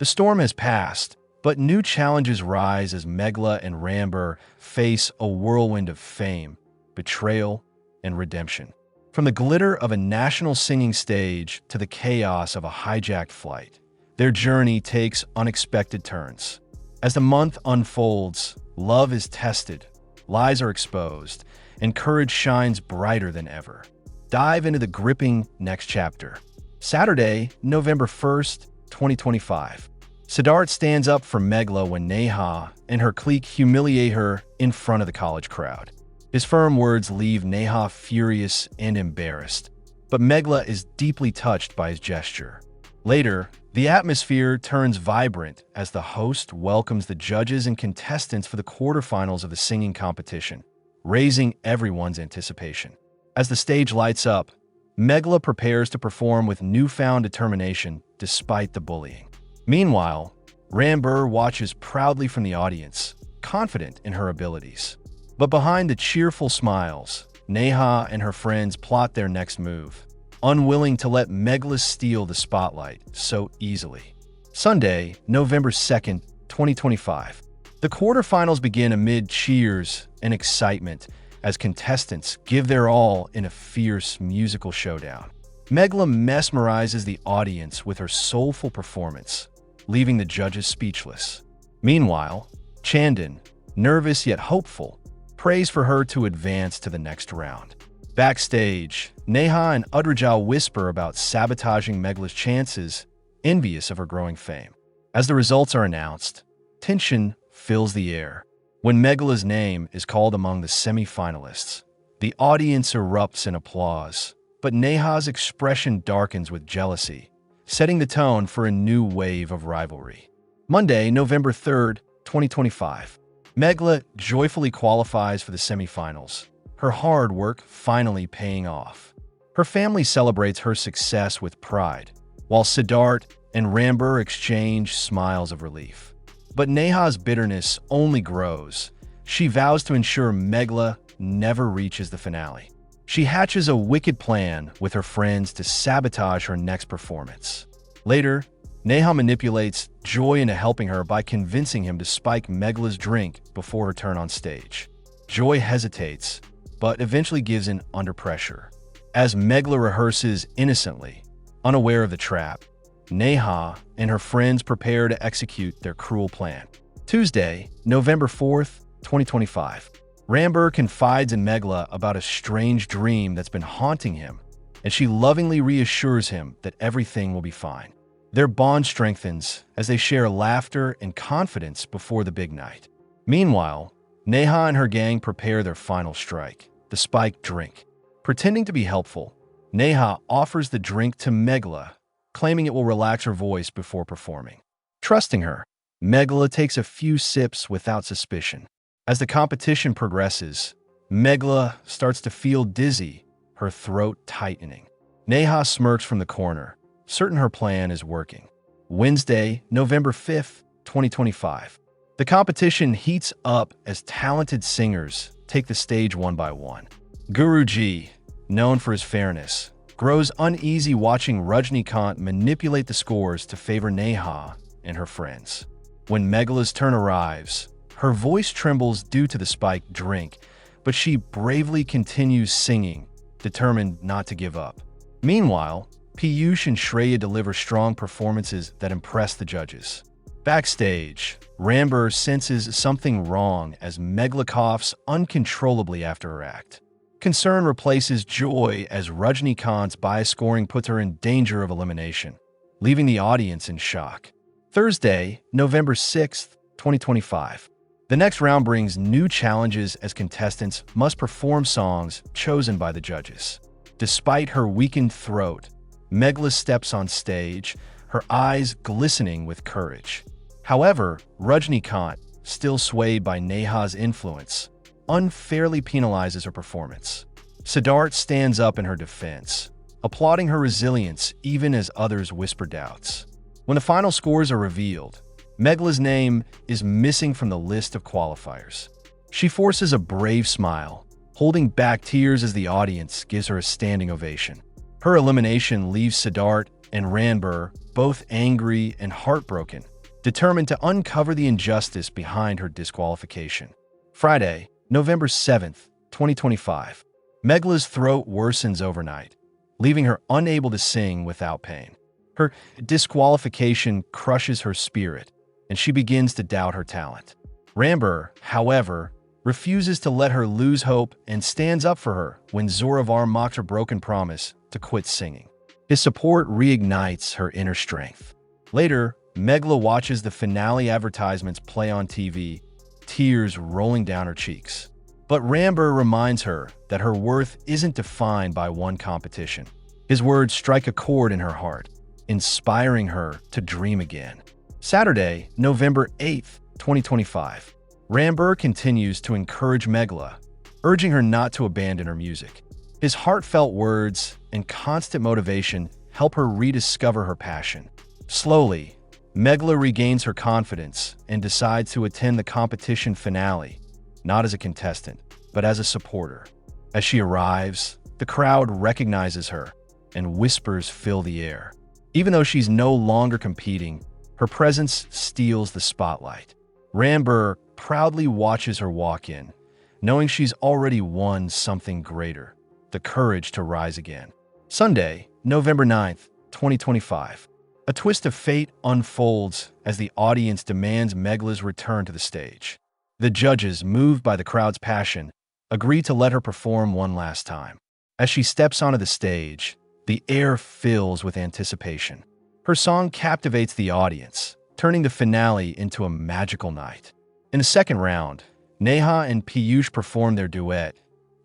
The storm has passed, but new challenges rise as Meghla and Ranbir face a whirlwind of fame, betrayal, and redemption. From the glitter of a national singing stage to the chaos of a hijacked flight, their journey takes unexpected turns. As the month unfolds, love is tested, lies are exposed, and courage shines brighter than ever. Dive into the gripping next chapter. Saturday, November 1st, 2025. Siddharth stands up for Meghla when Neha and her clique humiliate her in front of the college crowd. His firm words leave Neha furious and embarrassed, but Meghla is deeply touched by his gesture. Later, the atmosphere turns vibrant as the host welcomes the judges and contestants for the quarterfinals of the singing competition, raising everyone's anticipation. As the stage lights up, Meghla prepares to perform with newfound determination despite the bullying. Meanwhile, Ranbir watches proudly from the audience, confident in her abilities. But behind the cheerful smiles, Neha and her friends plot their next move, unwilling to let Meghla steal the spotlight so easily. Sunday, November 2nd, 2025. The quarterfinals begin amid cheers and excitement as contestants give their all in a fierce musical showdown. Meghla mesmerizes the audience with her soulful performance, leaving the judges speechless. Meanwhile, Chandan, nervous yet hopeful, prays for her to advance to the next round. Backstage, Neha and Udraja whisper about sabotaging Meghla's chances, envious of her growing fame. As the results are announced, tension fills the air. When Meghla's name is called among the semi-finalists, the audience erupts in applause, but Neha's expression darkens with jealousy, setting the tone for a new wave of rivalry. Monday, November 3rd, 2025. Meghla joyfully qualifies for the semifinals, her hard work finally paying off. Her family celebrates her success with pride, while Siddharth and Ranbir exchange smiles of relief. But Neha's bitterness only grows. She vows to ensure Meghla never reaches the finale. She hatches a wicked plan with her friends to sabotage her next performance. Later, Neha manipulates Joy into helping her by convincing him to spike Meghla's drink before her turn on stage. Joy hesitates, but eventually gives in under pressure. As Meghla rehearses innocently, unaware of the trap, Neha and her friends prepare to execute their cruel plan. Tuesday, November 4th, 2025. Ranbir confides in Meghla about a strange dream that's been haunting him, and she lovingly reassures him that everything will be fine. Their bond strengthens as they share laughter and confidence before the big night. Meanwhile, Neha and her gang prepare their final strike, the spiked drink. Pretending to be helpful, Neha offers the drink to Meghla, claiming it will relax her voice before performing. Trusting her, Meghla takes a few sips without suspicion. As the competition progresses, Meghla starts to feel dizzy, her throat tightening. Neha smirks from the corner, certain her plan is working. Wednesday, November 5th, 2025. The competition heats up as talented singers take the stage one by one. Guruji, known for his fairness, grows uneasy watching Rajnikant manipulate the scores to favor Neha and her friends. When Meghla's turn arrives, her voice trembles due to the spiked drink, but she bravely continues singing, determined not to give up. Meanwhile, Piyush and Shreya deliver strong performances that impress the judges. Backstage, Ranbir senses something wrong as Meghla coughs uncontrollably after her act. Concern replaces joy as Rajnikant's bias scoring puts her in danger of elimination, leaving the audience in shock. Thursday, November 6th, 2025. The next round brings new challenges as contestants must perform songs chosen by the judges. Despite her weakened throat, Meghla steps on stage, her eyes glistening with courage. However, Rajnikant, still swayed by Neha's influence, unfairly penalizes her performance. Siddharth stands up in her defense, applauding her resilience even as others whisper doubts. When the final scores are revealed, Meghla's name is missing from the list of qualifiers. She forces a brave smile, holding back tears as the audience gives her a standing ovation. Her elimination leaves Siddharth and Ranbir, both angry and heartbroken, determined to uncover the injustice behind her disqualification. Friday, November 7th, 2025. Meghla's throat worsens overnight, leaving her unable to sing without pain. Her disqualification crushes her spirit, and she begins to doubt her talent. Ranbir, however, refuses to let her lose hope and stands up for her when Zoravar mocks her broken promise to quit singing. His support reignites her inner strength. Later, Meghla watches the finale advertisements play on TV, tears rolling down her cheeks. But Ranbir reminds her that her worth isn't defined by one competition. His words strike a chord in her heart, inspiring her to dream again. Saturday, November 8th, 2025. Ranbir continues to encourage Meghla, urging her not to abandon her music. His heartfelt words and constant motivation help her rediscover her passion. Slowly, Meghla regains her confidence and decides to attend the competition finale, not as a contestant, but as a supporter. As she arrives, the crowd recognizes her, and whispers fill the air. Even though she's no longer competing, her presence steals the spotlight. Ranbir proudly watches her walk in, knowing she's already won something greater, the courage to rise again. Sunday, November 9th, 2025. A twist of fate unfolds as the audience demands Meghla's return to the stage. The judges, moved by the crowd's passion, agree to let her perform one last time. As she steps onto the stage, the air fills with anticipation. Her song captivates the audience, turning the finale into a magical night. In the second round, Neha and Piyush perform their duet,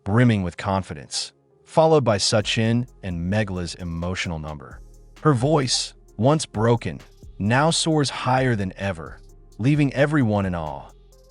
brimming with confidence, followed by Sachin and Meghla's emotional number. Her voice, once broken, now soars higher than ever, leaving everyone in awe,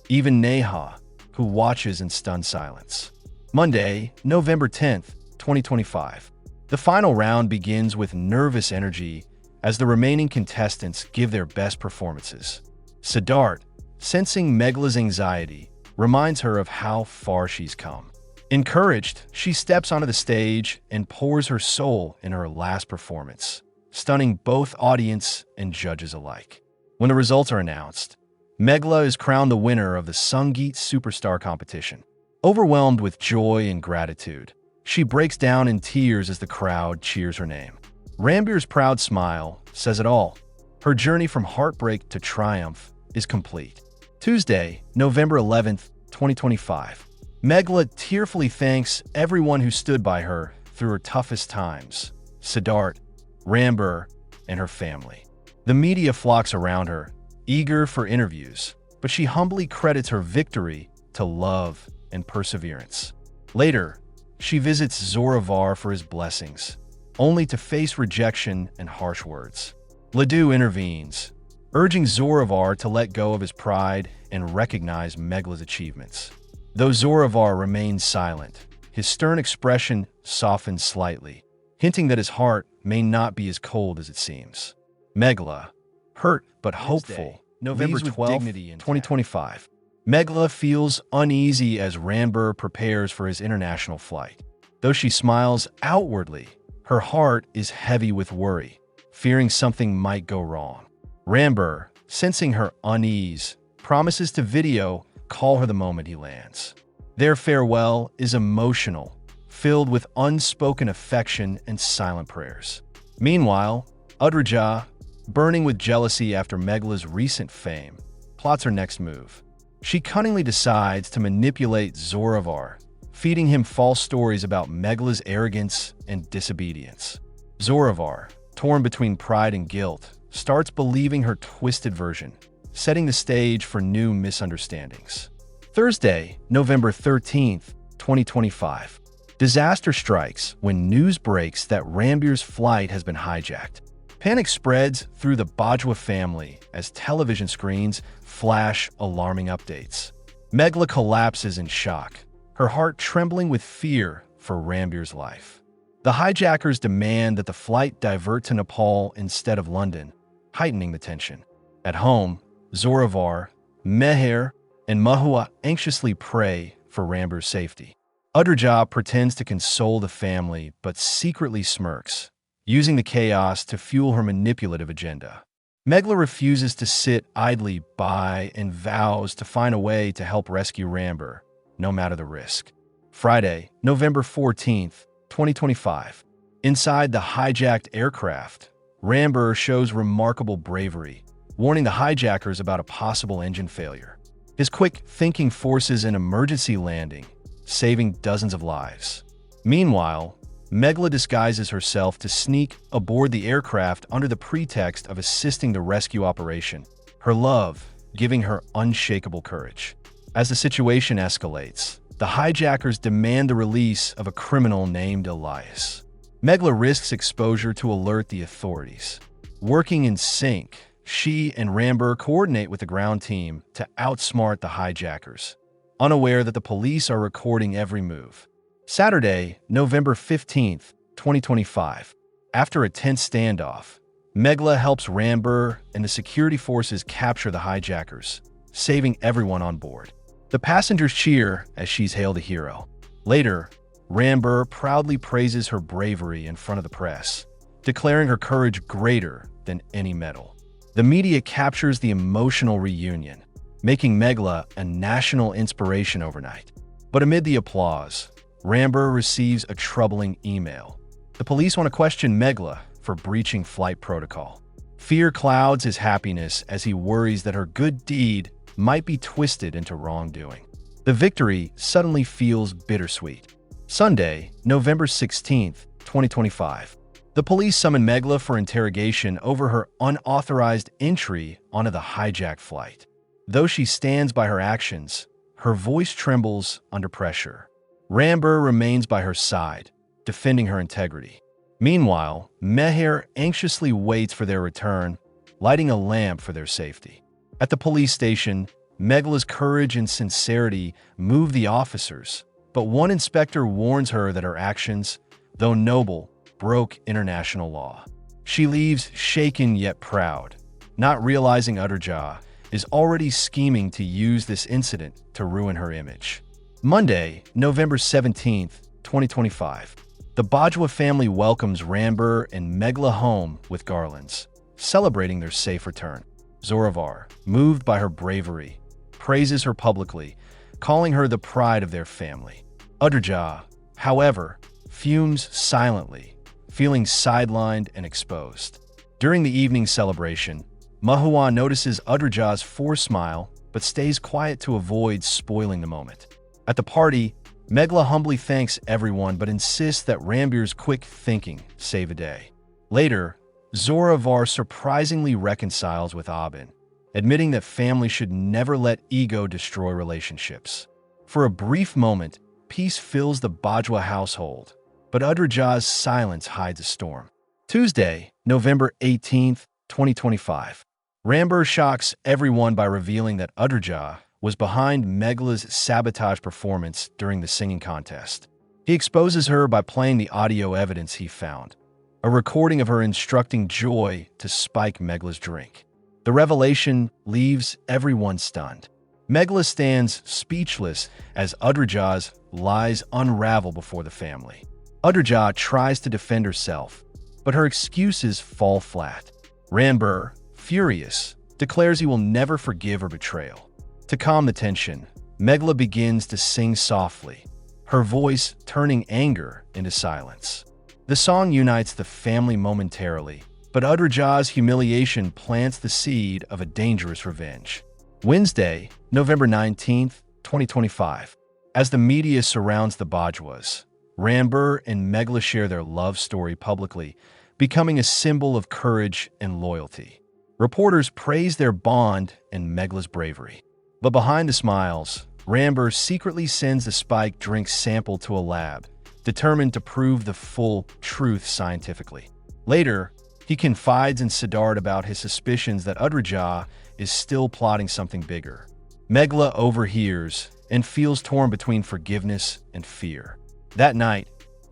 even Neha, who watches in stunned silence. Monday, November 10th, 2025. The final round begins with nervous energy as the remaining contestants give their best performances. Siddharth, sensing Meghla's anxiety, reminds her of how far she's come. Encouraged, she steps onto the stage and pours her soul in her last performance, stunning both audience and judges alike. When the results are announced, Meghla is crowned the winner of the Sangeet Superstar competition. Overwhelmed with joy and gratitude, she breaks down in tears as the crowd cheers her name. Ranbir's proud smile says it all. Her journey from heartbreak to triumph is complete. Tuesday, November 11th, 2025. Meghla tearfully thanks everyone who stood by her through her toughest times: Siddharth, Ranbir, and her family. The media flocks around her, eager for interviews, but she humbly credits her victory to love and perseverance. Later, she visits Zoravar for his blessings, only to face rejection and harsh words. Laddu intervenes, urging Zoravar to let go of his pride and recognize Meghla's achievements. Though Zoravar remains silent, his stern expression softens slightly, hinting that his heart may not be as cold as it seems. Meghla, hurt but hopeful, November 12th, 2025. Meghla feels uneasy as Ranbir prepares for his international flight. Though she smiles outwardly, her heart is heavy with worry, fearing something might go wrong. Ranbir, sensing her unease, promises to video call her the moment he lands. Their farewell is emotional, filled with unspoken affection and silent prayers. Meanwhile, Adrija, burning with jealousy after Meghla's recent fame, plots her next move. She cunningly decides to manipulate Zoravar, feeding him false stories about Meghla's arrogance and disobedience. Zoravar, torn between pride and guilt, starts believing her twisted version, setting the stage for new misunderstandings. Thursday, November 13th, 2025. Disaster strikes when news breaks that Ranbir's flight has been hijacked. Panic spreads through the Bajwa family as television screens flash alarming updates. Meghla collapses in shock, her heart trembling with fear for Ranbir's life. The hijackers demand that the flight divert to Nepal instead of London, heightening the tension. At home, Zoravar, Meher, and Mahua anxiously pray for Ranbir's safety. Udraja pretends to console the family but secretly smirks, using the chaos to fuel her manipulative agenda. Meghla refuses to sit idly by and vows to find a way to help rescue Ranbir, no matter the risk. Friday, November 14th, 2025. Inside the hijacked aircraft, Ranbir shows remarkable bravery, warning the hijackers about a possible engine failure. His quick thinking forces an emergency landing, saving dozens of lives. Meanwhile, Meghla disguises herself to sneak aboard the aircraft under the pretext of assisting the rescue operation, her love giving her unshakable courage. As the situation escalates, the hijackers demand the release of a criminal named Elias. Meghla risks exposure to alert the authorities. Working in sync, she and Ranbir coordinate with the ground team to outsmart the hijackers, unaware that the police are recording every move. Saturday, November 15th, 2025. After a tense standoff, Meghla helps Ranbir and the security forces capture the hijackers, saving everyone on board. The passengers cheer as she's hailed a hero. Later, Ranbir proudly praises her bravery in front of the press, declaring her courage greater than any medal. The media captures the emotional reunion, making Meghla a national inspiration overnight. But amid the applause, Ranbir receives a troubling email. The police want to question Meghla for breaching flight protocol. Fear clouds his happiness as he worries that her good deed might be twisted into wrongdoing. The victory suddenly feels bittersweet. Sunday, November 16th, 2025. The police summon Meghla for interrogation over her unauthorized entry onto the hijacked flight. Though she stands by her actions, her voice trembles under pressure. Ranbir remains by her side, defending her integrity. Meanwhile, Meher anxiously waits for their return, lighting a lamp for their safety. At the police station, Meghla's courage and sincerity move the officers, but one inspector warns her that her actions, though noble, broke international law. She leaves shaken yet proud, not realizing Udraja is already scheming to use this incident to ruin her image. Monday, November 17th, 2025. The Bajwa family welcomes Ranbir and Meghla home with garlands, celebrating their safe return. Zoravar, moved by her bravery, praises her publicly, calling her the pride of their family. Adrija, however, fumes silently, feeling sidelined and exposed. During the evening celebration, Meghla notices Adrija's forced smile but stays quiet to avoid spoiling the moment. At the party, Meghla humbly thanks everyone but insists that Ranbir's quick thinking saved the day. Later, Zoravar surprisingly reconciles with Abin, admitting that family should never let ego destroy relationships. For a brief moment, peace fills the Bajwa household, but Adrija's silence hides a storm. Tuesday, November 18th, 2025. Ranbir shocks everyone by revealing that Adrija was behind Meghla's Sabotage performance during the singing contest. He exposes her by playing the audio evidence he found, a recording of her instructing Joy to spike Meghla's drink. The revelation leaves everyone stunned. Meghla stands speechless as Adrija's lies unravel before the family. Adrija tries to defend herself, but her excuses fall flat. Ranbir, furious, declares he will never forgive her betrayal. To calm the tension, Meghla begins to sing softly, her voice turning anger into silence. The song unites the family momentarily, but Adrija's humiliation plants the seed of a dangerous revenge. Wednesday, November 19th, 2025. As the media surrounds the Bajwas, Ranbir and Meghla share their love story publicly, becoming a symbol of courage and loyalty. Reporters praise their bond and Meghla's bravery. But behind the smiles, Ranbir secretly sends the spiked drink sample to a lab, determined to prove the full truth scientifically. Later, he confides in Siddharth about his suspicions that Adrija is still plotting something bigger. Meghla overhears and feels torn between forgiveness and fear. That night,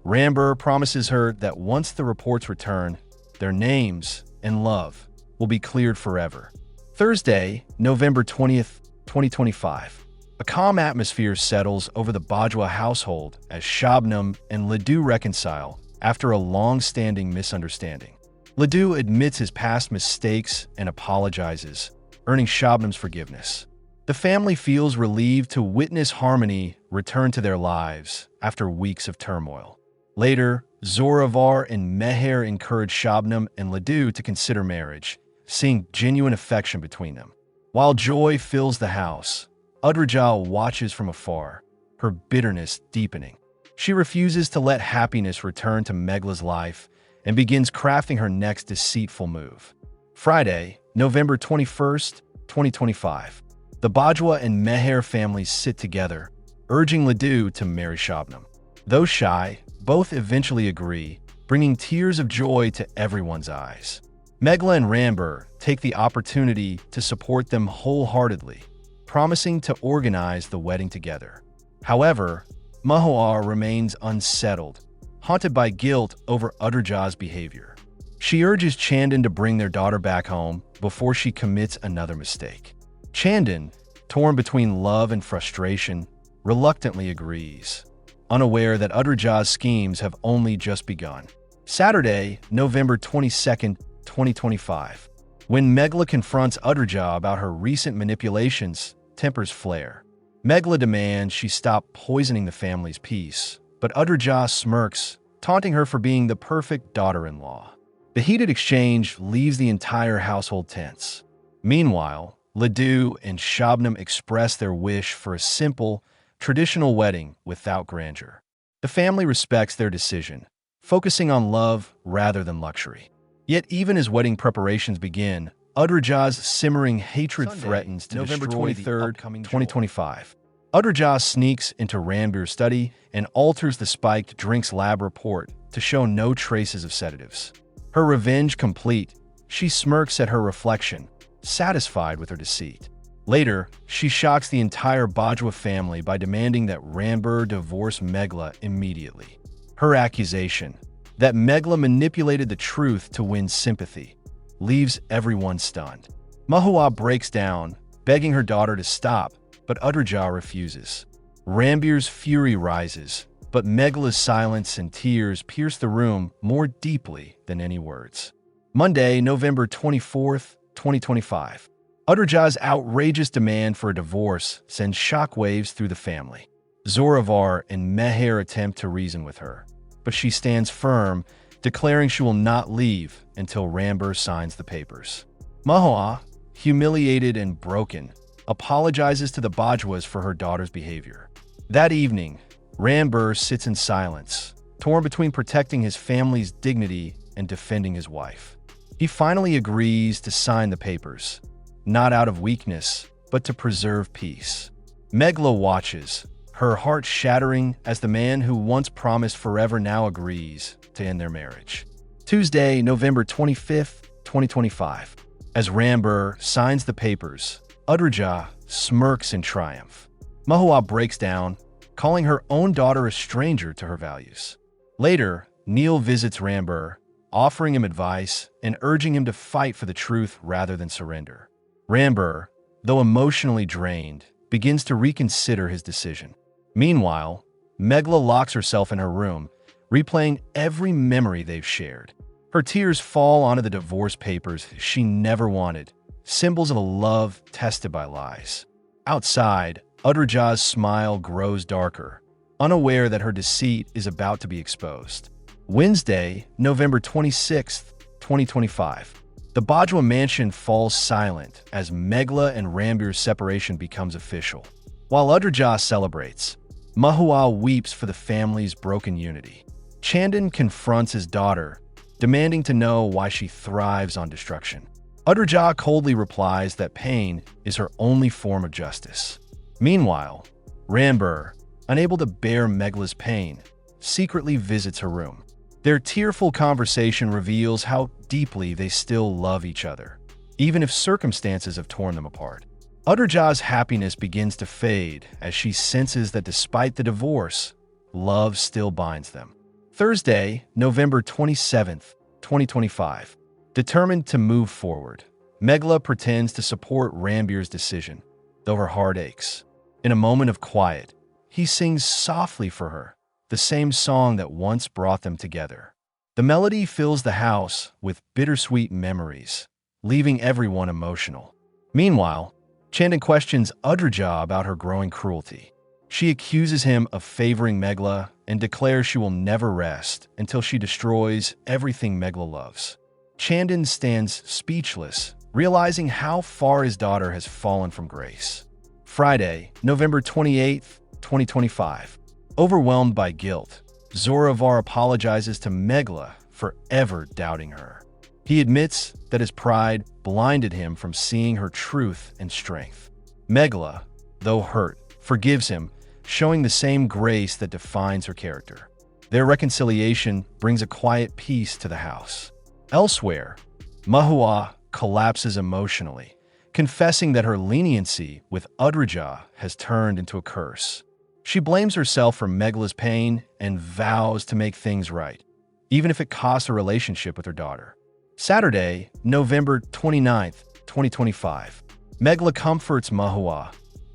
Ranbir promises her that once the reports return, their names and love will be cleared forever. Thursday, November 20th, 2025. A calm atmosphere settles over the Bajwa household as Shabnam and Laddu reconcile after a long-standing misunderstanding. Ledoux admits his past mistakes and apologizes, earning Shabnam's forgiveness. The family feels relieved to witness harmony return to their lives after weeks of turmoil. Later, Zoravar and Meghla encourage Shabnam and Ledoux to consider marriage, seeing genuine affection between them. While joy fills the house, Udraja watches from afar, her bitterness deepening. She refuses to let happiness return to Meghla's life and begins crafting her next deceitful move. Friday, November 21st, 2025. The Bajwa and Meghla families sit together, urging Ledoux to marry Shabnam. Though shy, both eventually agree, bringing tears of joy to everyone's eyes. Meghla and Ranbir take the opportunity to support them wholeheartedly, promising to organize the wedding together. However, Meghla remains unsettled, haunted by guilt over Udraja's behavior. She urges Chandan to bring their daughter back home before she commits another mistake. Chandan, torn between love and frustration, reluctantly agrees, unaware that Udraja's schemes have only just begun. Saturday, November 22nd, 2025. When Meghla confronts Adrija about her recent manipulations, tempers flare. Meghla demands she stop poisoning the family's peace, but Adrija smirks, taunting her for being the perfect daughter-in-law. The heated exchange leaves the entire household tense. Meanwhile, Ledoux and Shabnam express their wish for a simple, traditional wedding without grandeur. The family respects their decision, focusing on love rather than luxury. Yet even as wedding preparations begin, Adrija's simmering hatred threatens to November destroy 23rd, 2025. Adrija sneaks into Ranbir's study and alters the spiked drinks lab report to show no traces of sedatives. Her revenge complete, she smirks at her reflection, satisfied with her deceit. Later, she shocks the entire Bajwa family by demanding that Ranbir divorce Meghla immediately. Her accusation, that Meghla manipulated the truth to win sympathy, leaves everyone stunned. Meghla breaks down, begging her daughter to stop, but Adrija refuses. Ranbir's fury rises, but Meghla's silence and tears pierce the room more deeply than any words. Monday, November 24th, 2025. Adrija's outrageous demand for a divorce sends shockwaves through the family. Zoravar and Meghla attempt to reason with her, but she stands firm, declaring she will not leave until Ranbir signs the papers. Meghla, humiliated and broken, apologizes to the Bajwas for her daughter's behavior. That evening, Ranbir sits in silence, torn between protecting his family's dignity and defending his wife. He finally agrees to sign the papers, not out of weakness, but to preserve peace. Meghla watches, her heart shattering as the man who once promised forever now agrees to end their marriage. Tuesday, November 25th, 2025. As Ranbir signs the papers, Adrija smirks in triumph. Meghla breaks down, calling her own daughter a stranger to her values. Later, Neil visits Ranbir, offering him advice and urging him to fight for the truth rather than surrender. Ranbir, though emotionally drained, begins to reconsider his decision. Meanwhile, Meghla locks herself in her room, replaying every memory they've shared. Her tears fall onto the divorce papers she never wanted, symbols of a love tested by lies. Outside, Adrija's smile grows darker, unaware that her deceit is about to be exposed. Wednesday, November 26th, 2025. The Bajwa mansion falls silent as Meghla and Ranbir's separation becomes official. While Adrija celebrates, Meghla weeps for the family's broken unity. Chandan confronts his daughter, demanding to know why she thrives on destruction. Adrija coldly replies that pain is her only form of justice. Meanwhile, Ranbir, unable to bear Meghla's pain, secretly visits her room. Their tearful conversation reveals how deeply they still love each other, even if circumstances have torn them apart. Adrija's happiness begins to fade as she senses that despite the divorce, love still binds them. Thursday, November 27th, 2025. Determined to move forward, Meghla pretends to support Ranbir's decision, though her heart aches. In a moment of quiet, he sings softly for her, the same song that once brought them together. The melody fills the house with bittersweet memories, leaving everyone emotional. Meanwhile, Chandan questions Adrija about her growing cruelty. She accuses him of favoring Meghla and declares she will never rest until she destroys everything Meghla loves. Chandan stands speechless, realizing how far his daughter has fallen from grace. Friday, November 28th, 2025. Overwhelmed by guilt, Zoravar apologizes to Meghla for ever doubting her. He admits that his pride blinded him from seeing her truth and strength. Meghla, though hurt, forgives him, showing the same grace that defines her character. Their reconciliation brings a quiet peace to the house. Elsewhere, Meghla collapses emotionally, confessing that her leniency with Udraja has turned into a curse. She blames herself for Meghla's pain and vows to make things right, even if it costs a relationship with her daughter. Saturday, November 29th, 2025. Meghla comforts Meghla,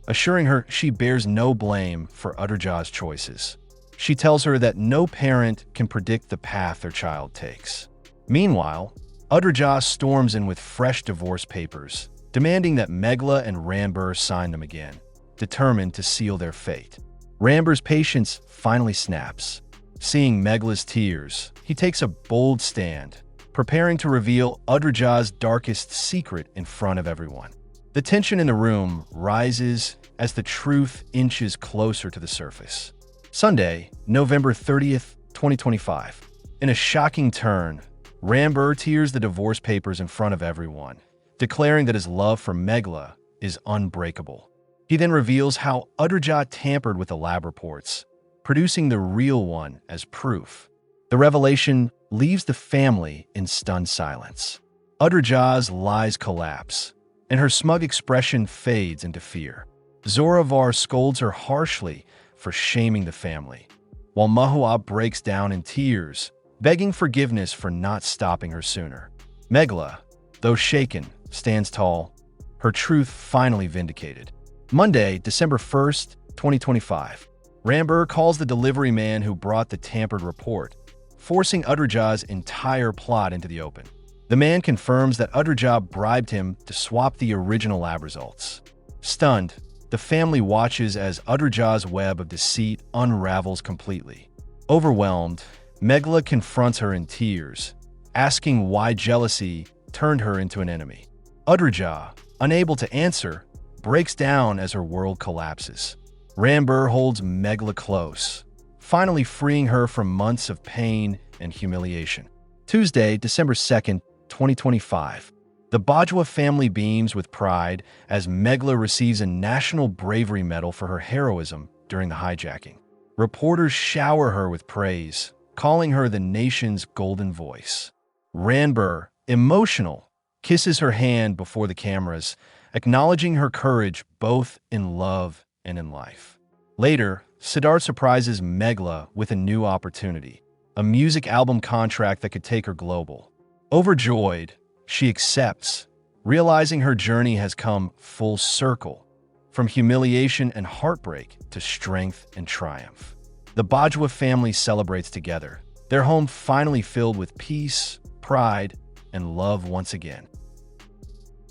assuring her she bears no blame for Udraja's choices. She tells her that no parent can predict the path their child takes. Meanwhile, Udraja storms in with fresh divorce papers, demanding that Meghla and Ranbir sign them again, determined to seal their fate. Ranbir's patience finally snaps. Seeing Meghla's tears, he takes a bold stand, preparing to reveal Udraja's darkest secret in front of everyone. The tension in the room rises as the truth inches closer to the surface. Sunday, November 30th, 2025. In a shocking turn, Ranbir tears the divorce papers in front of everyone, declaring that his love for Meghla is unbreakable. He then reveals how Adrija tampered with the lab reports, producing the real one as proof. The revelation leaves the family in stunned silence. Adrija's lies collapse, and her smug expression fades into fear. Zoravar scolds her harshly for shaming the family, while Meghla breaks down in tears, begging forgiveness for not stopping her sooner. Meghla, though shaken, stands tall, her truth finally vindicated. Monday, December 1st, 2025. Ranbir calls the delivery man who brought the tampered report, forcing Adrija's entire plot into the open. The man confirms that Adrija bribed him to swap the original lab results. Stunned, the family watches as Adrija's web of deceit unravels completely. Overwhelmed, Meghla confronts her in tears, asking why jealousy turned her into an enemy. Adrija, unable to answer, breaks down as her world collapses. Ranbir holds Meghla close, finally freeing her from months of pain and humiliation. Tuesday, December 2nd, 2025. The Bajwa family beams with pride as Meghla receives a National Bravery Medal for her heroism during the hijacking. Reporters shower her with praise, calling her the nation's golden voice. Ranbir, emotional, kisses her hand before the cameras, acknowledging her courage both in love and in life. Later, Siddharth surprises Meghla with a new opportunity, a music album contract that could take her global. Overjoyed, she accepts, realizing her journey has come full circle, from humiliation and heartbreak to strength and triumph. The Bajwa family celebrates together, their home finally filled with peace, pride, and love once again.